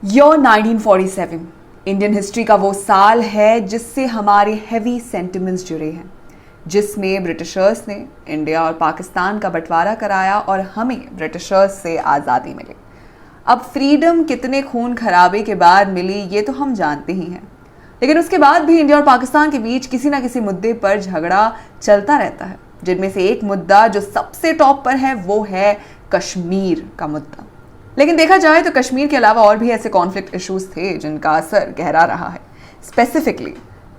Year 1947 Indian history का वो साल है जिससे हमारे हैवी सेंटिमेंट्स जुड़े हैं, जिसमें ब्रिटिशर्स ने इंडिया और पाकिस्तान का बंटवारा कराया और हमें ब्रिटिशर्स से आज़ादी मिली। अब फ्रीडम कितने खून खराबे के बाद मिली ये तो हम जानते ही हैं, लेकिन उसके बाद भी इंडिया और पाकिस्तान के बीच किसी ना किसी मुद्दे पर झगड़ा चलता रहता है, जिनमें से एक मुद्दा जो सबसे टॉप पर है वो है कश्मीर का मुद्दा। लेकिन देखा जाए तो कश्मीर के अलावा और भी ऐसे कॉन्फ्लिक्ट इश्यूज थे जिनका असर गहरा रहा है, specifically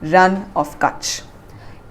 run of Kutch.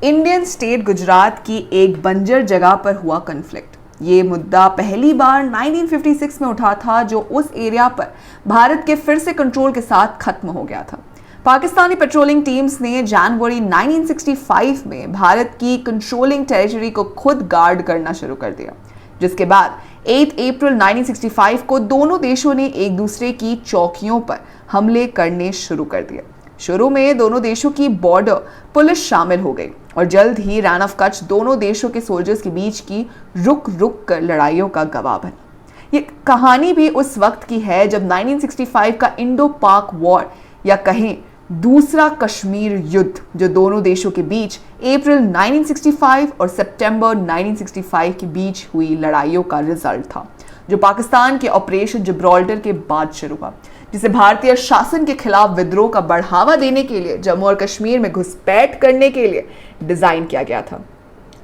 Indian state Gujarat की एक बंजर जगह पर हुआ कॉन्फ्लिक्ट। ये मुद्दा पहली बार 1956 में उठा था, जो उस एरिया पर भारत के फिर से कंट्रोल के साथ खत्म हो गया था। पाकिस्तानी पेट्रोलिंग टीम्स ने जनवरी 1965 में भारत की कंट्रोलिंग टेरिटरी को खुद गार्ड करना शुरू कर दिया, जिसके बाद 8 अप्रैल 1965 को दोनों देशों ने एक दूसरे की चौकियों पर हमले करने शुरू कर दिए। शुरू में दोनों देशों की बॉर्डर पुलिस शामिल हो गई और जल्द ही रन ऑफ कच्छ दोनों देशों के सोल्जर्स के बीच की रुक रुक कर लड़ाइयों का गवाह बनी। ये कहानी भी उस वक्त की है जब 1965 का इंडो पाक वॉर या कहें दूसरा कश्मीर युद्ध, जो दोनों देशों के बीच अप्रैल 1965 और सितंबर 1965 के बीच हुई लड़ाइयों का रिजल्ट था, जो पाकिस्तान के ऑपरेशन जिब्राल्टर के बाद शुरू हुआ, जिसे भारतीय शासन के खिलाफ विद्रोह का बढ़ावा देने के लिए जम्मू और कश्मीर में घुसपैठ करने के लिए डिजाइन किया गया था।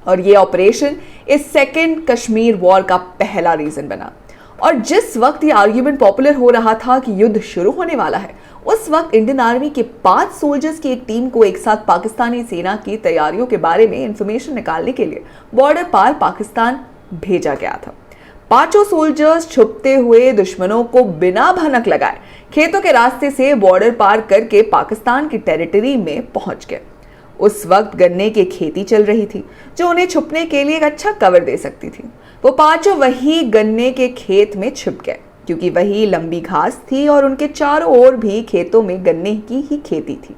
और ये ऑपरेशन इस सेकेंड कश्मीर वॉर का पहला रीजन बना। और जिस वक्त ये आर्ग्यूमेंट पॉपुलर हो रहा था कि युद्ध शुरू होने वाला है, उस वक्त इंडियन आर्मी के 5 सोल्जर्स की एक टीम को एक साथ पाकिस्तानी सेना की तैयारियों के बारे में इंफॉर्मेशन निकालने के लिए बॉर्डर पार पाकिस्तान भेजा गया था। 5 सोल्जर्स छुपते हुए दुश्मनों को बिना भनक लगाए खेतों के रास्ते से बॉर्डर पार करके पाकिस्तान की टेरिटरी में पहुंच गए। उस वक्त गन्ने की खेती चल रही थी, जो उन्हें छुपने के लिए एक अच्छा कवर दे सकती थी। वो 5 वही गन्ने के खेत में छिप गए, क्योंकि वही लंबी घास थी और उनके चारों ओर भी खेतों में गन्ने की ही खेती थी।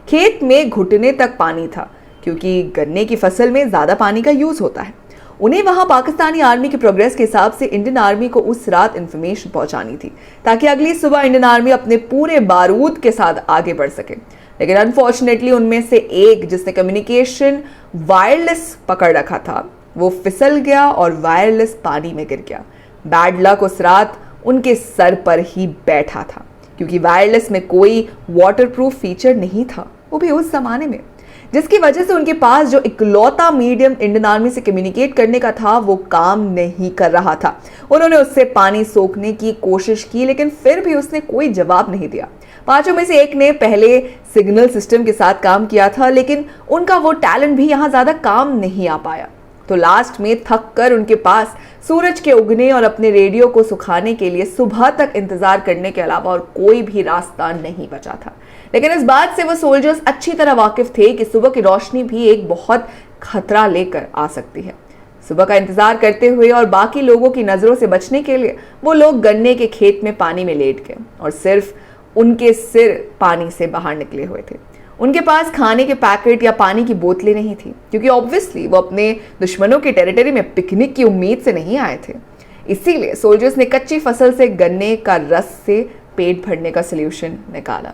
खेत में घुटने तक पानी था, क्योंकि गन्ने की फसल में ज्यादा पानी का यूज होता है। उन्हें वहां पाकिस्तानी आर्मी के प्रोग्रेस के हिसाब से इंडियन आर्मी को उस रात इंफॉर्मेशन पहुंचानी थी, ताकि अगली सुबह इंडियन आर्मी अपने पूरे बारूद के साथ आगे बढ़ सके। लेकिन अनफॉर्चुनेटली उनमें से एक, जिसने कम्युनिकेशन वायरलेस पकड़ रखा था, वो फिसल गया और वायरलेस पानी में गिर गया। बैड लक उस रात उनके सर पर ही बैठा था, क्योंकि वायरलेस में कोई वाटरप्रूफ फीचर नहीं था, वो भी उस जमाने में, जिसकी वजह से उनके पास जो इकलौता मीडियम इंडियन आर्मी से कम्युनिकेट करने का था वो काम नहीं कर रहा था। उन्होंने उससे पानी सोखने की कोशिश की, लेकिन फिर भी उसने कोई जवाब नहीं दिया। 5 में से एक ने पहले सिग्नल सिस्टम के साथ काम किया था, लेकिन उनका वो टैलेंट भी यहाँ ज्यादा काम नहीं आ पाया। तो लास्ट में थक कर उनके पास सूरज के उगने और अपने रेडियो को सुखाने के लिए सुबह तक इंतजार करने के अलावा और कोई भी रास्ता नहीं बचा था। लेकिन इस बात से वो सोल्जर्स अच्छी तरह वाकिफ थे कि सुबह की रोशनी भी एक बहुत खतरा लेकर आ सकती है। सुबह का इंतजार करते हुए और बाकी लोगों की नजरों से बचने के लिए वो लोग गन्ने के खेत में पानी में लेट गए और सिर्फ उनके सिर पानी से बाहर निकले हुए थे। उनके पास खाने के पैकेट या पानी की बोतलें नहीं थी, क्योंकि ऑब्वियसली वो अपने दुश्मनों की टेरिटरी में पिकनिक की उम्मीद से नहीं आए थे। इसीलिए सोल्जर्स ने कच्ची फसल से गन्ने का रस से पेट भरने का सोल्यूशन निकाला।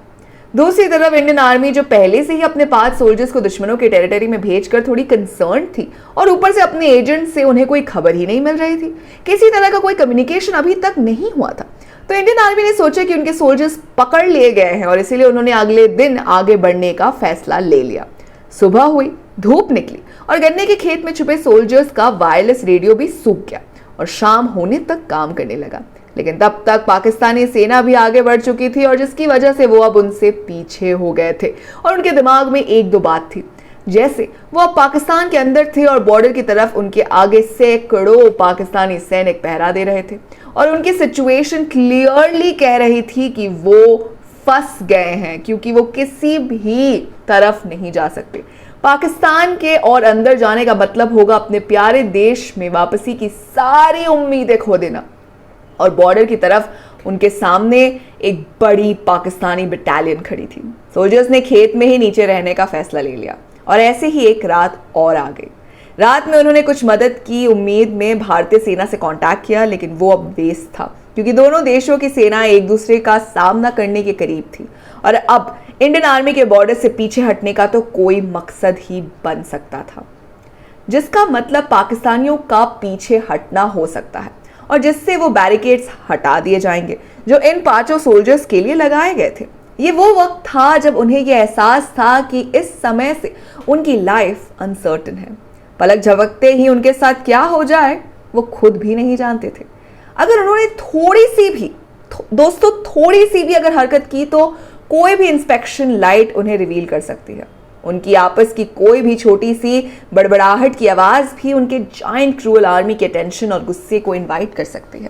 दूसरी तरफ इंडियन आर्मी, जो पहले से ही अपने 5 सोल्जर्स को दुश्मनों की टेरिटरी में भेजकर थोड़ी कंसर्न थी और ऊपर से अपने एजेंट से उन्हें कोई खबर ही नहीं मिल रही थी, किसी तरह का कोई कम्युनिकेशन अभी तक नहीं हुआ था, तो इंडियन आर्मी ने सोचा कि उनके सोल्जर्स पकड़ लिए गए हैं और इसीलिए उन्होंने अगले दिन आगे बढ़ने का फैसला ले लिया। सुबह हुई, धूप निकली और गन्ने के खेत में छुपे सोल्जर्स का वायरलेस रेडियो भी सूख गया और शाम होने तक काम करने लगा। लेकिन तब तक पाकिस्तानी सेना भी आगे बढ़ चुकी थी और जिसकी वजह से वो अब उनसे पीछे हो गए थे और उनके दिमाग में एक दो बात थी, जैसे वो अब पाकिस्तान के अंदर थे और बॉर्डर की तरफ उनके आगे सैकड़ों पाकिस्तानी सैनिक पहरा दे रहे थे और उनकी सिचुएशन क्लियरली कह रही थी कि वो फंस गए हैं, क्योंकि वो किसी भी तरफ नहीं जा सकते। पाकिस्तान के और अंदर जाने का मतलब होगा अपने प्यारे देश में वापसी की सारी उम्मीदें खो देना। और बॉर्डर की तरफ उनके सामने एक बड़ी पाकिस्तानी बटालियन खड़ी थी। सोल्जर्स ने खेत में ही नीचे रहने का फैसला ले लिया और ऐसे ही एक रात और आ गई। रात में उन्होंने कुछ मदद की उम्मीद में भारतीय सेना से कांटेक्ट किया, लेकिन वो अब वेस्ट था, क्योंकि दोनों देशों की सेना एक दूसरे का सामना करने के करीब थी और अब इंडियन आर्मी के बॉर्डर से पीछे हटने का तो कोई मकसद ही बन सकता था, जिसका मतलब पाकिस्तानियों का पीछे हटना हो सकता है और जिससे वो बैरिकेड्स हटा दिए जाएंगे जो इन 5 सोल्जर्स के लिए लगाए गए थे। ये वो वक्त था जब उन्हें यह एहसास था कि इस समय से उनकी लाइफ अनसर्टन है। पलक झपकते ही उनके साथ क्या हो जाए वो खुद भी नहीं जानते थे। अगर उन्होंने थोड़ी सी भी अगर हरकत की तो कोई भी इंस्पेक्शन लाइट उन्हें रिवील कर सकती है। उनकी आपस की कोई भी छोटी सी बड़बड़ाहट की आवाज भी उनके जायंट क्रूअल आर्मी के टेंशन और गुस्से को इनवाइट कर सकती है।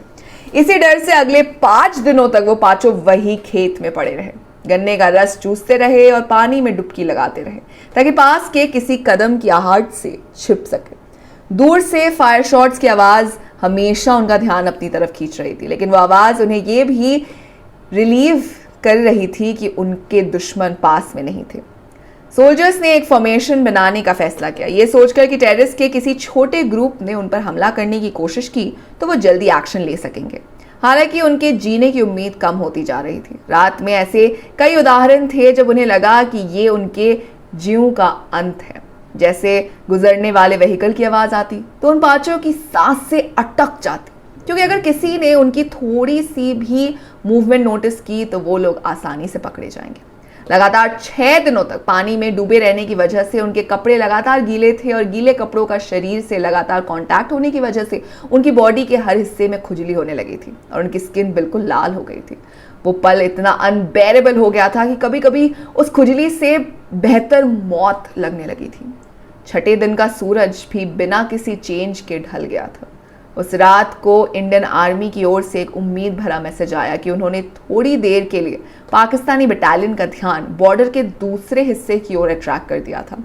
इसी डर से अगले 5 दिनों तक वो 5 वही खेत में पड़े रहे, गन्ने का रस चूसते रहे और पानी में डुबकी लगाते रहे ताकि पास के किसी कदम की आहट से छिप सके। दूर से फायर शॉट्स की आवाज हमेशा उनका ध्यान अपनी तरफ खींच रही थी, लेकिन वो आवाज उन्हें ये भी रिलीव कर रही थी कि उनके दुश्मन पास में नहीं थे। सोल्जर्स ने एक फॉर्मेशन बनाने का फैसला किया, ये सोचकर कि टेररिस्ट के किसी छोटे ग्रुप ने उन पर हमला करने की कोशिश की तो वो जल्दी एक्शन ले सकेंगे। हालांकि उनके जीने की उम्मीद कम होती जा रही थी। रात में ऐसे कई उदाहरण थे जब उन्हें लगा कि ये उनके जीवन का अंत है। जैसे गुजरने वाले व्हीकल की आवाज आती तो उन 5 की सांस से अटक जाती, क्योंकि अगर किसी ने उनकी थोड़ी सी भी मूवमेंट नोटिस की तो वो लोग आसानी से पकड़े जाएंगे। लगातार 6 दिनों तक पानी में डूबे रहने की वजह से उनके कपड़े लगातार गीले थे और गीले कपड़ों का शरीर से लगातार कांटेक्ट होने की वजह से उनकी बॉडी के हर हिस्से में खुजली होने लगी थी और उनकी स्किन बिल्कुल लाल हो गई थी। वो पल इतना अनबेरेबल हो गया था कि कभी कभी उस खुजली से बेहतर मौत लगने लगी थी। 6ठे दिन का सूरज भी बिना किसी चेंज के ढल गया था। उस रात को इंडियन आर्मी की ओर से एक उम्मीद भरा मैसेज आया कि उन्होंने थोड़ी देर के लिए पाकिस्तानी बटालियन का ध्यान बॉर्डर के दूसरे हिस्से की ओर अट्रैक्ट कर दिया था,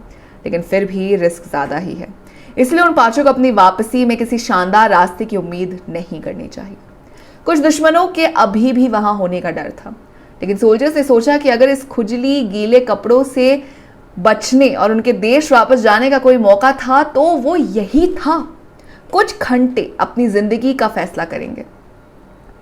लेकिन फिर भी रिस्क ज़्यादा ही है, इसलिए उन 5 को अपनी वापसी में किसी शानदार रास्ते की उम्मीद नहीं करनी चाहिए। कुछ दुश्मनों के अभी भी वहां होने का डर था, लेकिन सोल्जर्स ने सोचा कि अगर इस खुजली गीले कपड़ों से बचने और उनके देश वापस जाने का कोई मौका था तो वो यही था। कुछ घंटे अपनी जिंदगी का फैसला करेंगे।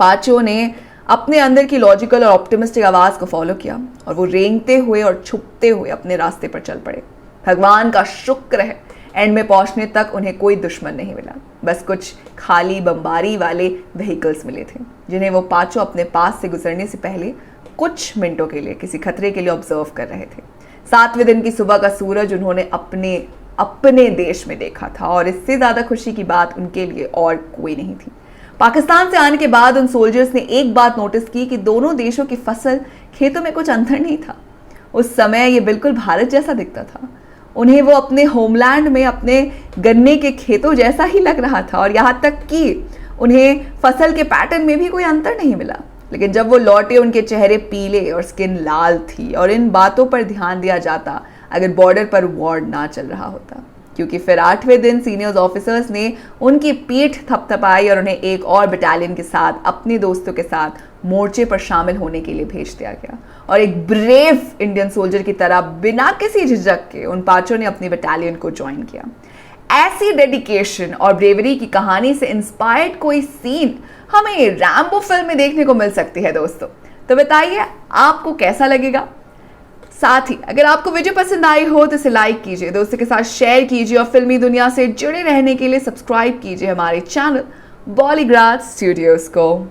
5 ने अपने अंदर की लॉजिकल और ऑप्टिमिस्टिक आवाज को फॉलो किया और वो रेंगते हुए और छुपते हुए अपने रास्ते पर चल पड़े। भगवान का शुक्र है एंड में पहुंचने तक उन्हें कोई दुश्मन नहीं मिला, बस कुछ खाली बमबारी वाले व्हीकल्स मिले थे जिन्हें वो 5 अपने पास से गुजरने से पहले कुछ मिनटों के लिए किसी खतरे के लिए ऑब्जर्व कर रहे थे। 7वें दिन की सुबह का सूरज उन्होंने अपने देश में देखा था और इससे ज्यादा खुशी की बात उनके लिए और कोई नहीं थी। पाकिस्तान से आने के बाद उन सोल्जर्स ने एक बात नोटिस की कि दोनों देशों की फसल खेतों में कुछ अंतर नहीं था। उस समय ये बिल्कुल भारत जैसा दिखता था। उन्हें वो अपने होमलैंड में अपने गन्ने के खेतों जैसा ही लग रहा था और यहाँ तक कि उन्हें फसल के पैटर्न में भी कोई अंतर नहीं मिला। लेकिन जब वो लौटे उनके चेहरे पीले और स्किन लाल थी और इन बातों पर ध्यान दिया जाता अगर बॉर्डर पर वॉर ना चल रहा होता, क्योंकि फिर 8वें दिन सीनियर्स ऑफिसर्स ने उनकी पीठ थपथपाई और उन्हें एक और बटालियन के साथ अपने दोस्तों के साथ मोर्चे पर शामिल होने के लिए भेज दिया गया और एक ब्रेव इंडियन सोल्जर की तरह बिना किसी झिझक के उन 5 ने अपनी बटालियन को ज्वाइन किया। ऐसी डेडिकेशन और ब्रेवरी की कहानी से इंस्पायर्ड कोई सीन हमें रैम्बो फिल्म में देखने को मिल सकती है दोस्तों। तो बताइए आपको कैसा लगेगा। साथ ही अगर आपको वीडियो पसंद आई हो तो इसे लाइक कीजिए, दोस्तों के साथ शेयर कीजिए और फिल्मी दुनिया से जुड़े रहने के लिए सब्सक्राइब कीजिए हमारे चैनल बॉलीग्राज स्टूडियोज को।